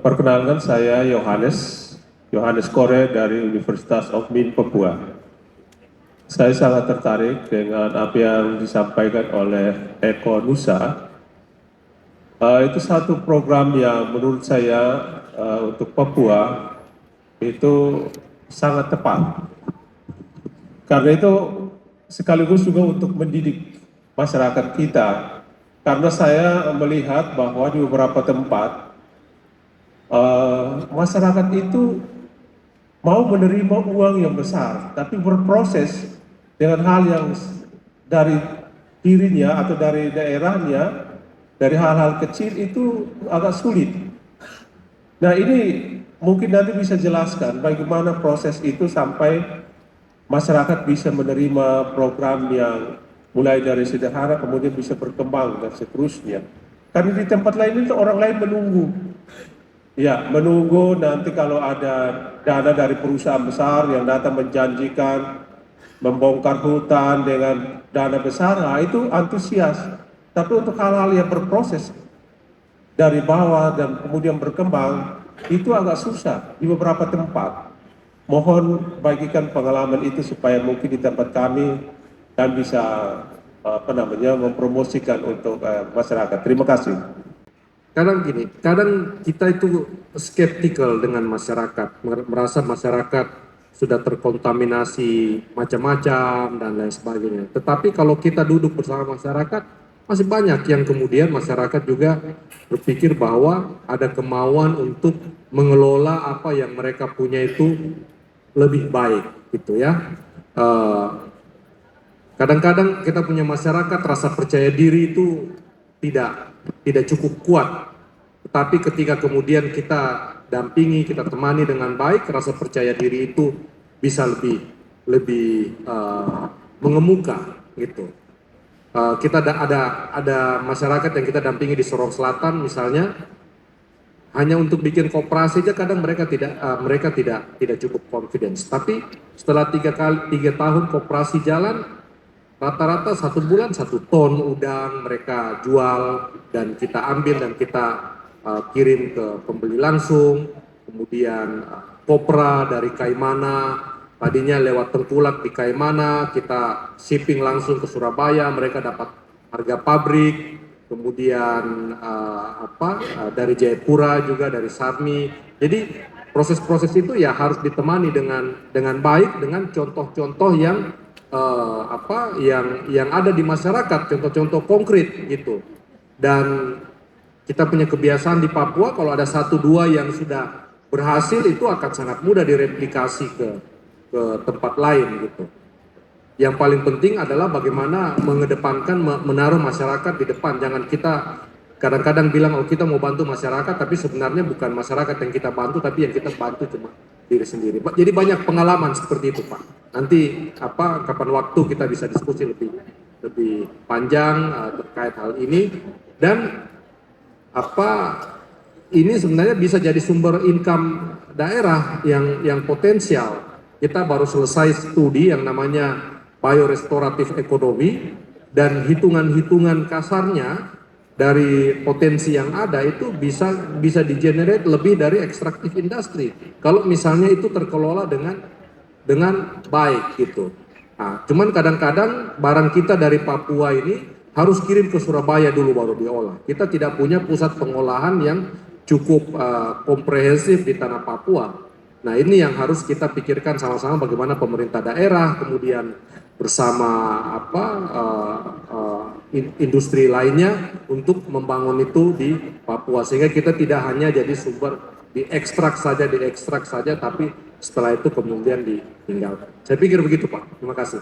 Perkenalkan saya Yohanes Kore dari Universitas of Min Papua. Saya sangat tertarik dengan apa yang disampaikan oleh Eko Nusa. Itu satu program yang menurut saya untuk Papua itu sangat tepat. Karena itu sekaligus juga untuk mendidik masyarakat kita. Karena saya melihat bahwa di beberapa tempat masyarakat itu mau menerima uang yang besar, tapi berproses dengan hal yang dari dirinya atau dari daerahnya, dari hal-hal kecil itu agak sulit. Nah, ini mungkin nanti bisa jelaskan bagaimana proses itu sampai masyarakat bisa menerima program yang mulai dari sederhana kemudian bisa berkembang dan seterusnya. Karena di tempat lain itu orang lain menunggu. Ya, menunggu nanti kalau ada dana dari perusahaan besar yang datang menjanjikan membongkar hutan dengan dana besar, nah itu antusias. Tapi untuk hal-hal yang berproses dari bawah dan kemudian berkembang, itu agak susah di beberapa tempat. Mohon bagikan pengalaman itu supaya mungkin di tempat kami dan bisa mempromosikan untuk masyarakat. Terima kasih. Kadang kita itu skeptikal dengan masyarakat, merasa masyarakat sudah terkontaminasi macam-macam dan lain sebagainya. Tetapi kalau kita duduk bersama masyarakat, masih banyak yang kemudian masyarakat juga berpikir bahwa ada kemauan untuk mengelola apa yang mereka punya itu lebih baik, gitu ya. Kadang-kadang kita punya masyarakat rasa percaya diri itu tidak cukup kuat. Tetapi ketika kemudian kita dampingi, kita temani dengan baik, rasa percaya diri itu bisa lebih mengemuka gitu. Kita ada masyarakat yang kita dampingi di Sorong Selatan misalnya, hanya untuk bikin koperasi aja kadang mereka tidak cukup confidence. Tapi setelah 3 tahun koperasi jalan, rata-rata 1 bulan 1 ton udang mereka jual dan kita ambil dan kita kirim ke pembeli langsung. Kemudian kopra dari Kaimana, tadinya lewat Tengkulak di Kaimana, kita shipping langsung ke Surabaya, mereka dapat harga pabrik. Kemudian dari Jayapura juga, dari Sarmi. Jadi proses-proses itu ya harus ditemani dengan baik, dengan contoh-contoh yang yang ada di masyarakat, contoh-contoh konkret gitu. Dan kita punya kebiasaan di Papua, kalau ada 1-2 yang sudah berhasil itu akan sangat mudah direplikasi ke tempat lain gitu. Yang paling penting adalah bagaimana mengedepankan, menaruh masyarakat di depan. Jangan kita kadang-kadang bilang, oh kita mau bantu masyarakat, tapi sebenarnya bukan masyarakat yang kita bantu, tapi yang kita bantu cuma diri sendiri. Jadi banyak pengalaman seperti itu, Pak. Nanti kapan waktu kita bisa diskusi lebih panjang terkait hal ini. Dan ini sebenarnya bisa jadi sumber income daerah yang potensial. Kita baru selesai studi yang namanya biorestoratif ekonomi, dan hitungan-hitungan kasarnya dari potensi yang ada itu bisa di-generate lebih dari ekstraktif industri kalau misalnya itu terkelola dengan baik gitu. Nah, cuman kadang-kadang barang kita dari Papua ini harus kirim ke Surabaya dulu baru diolah. Kita tidak punya pusat pengolahan yang cukup komprehensif di tanah Papua. Nah, ini yang harus kita pikirkan sama-sama, bagaimana pemerintah daerah kemudian bersama industri lainnya untuk membangun itu di Papua, sehingga kita tidak hanya jadi sumber diekstrak saja, tapi setelah itu kemudian ditinggalkan. Saya pikir begitu, Pak. Terima kasih.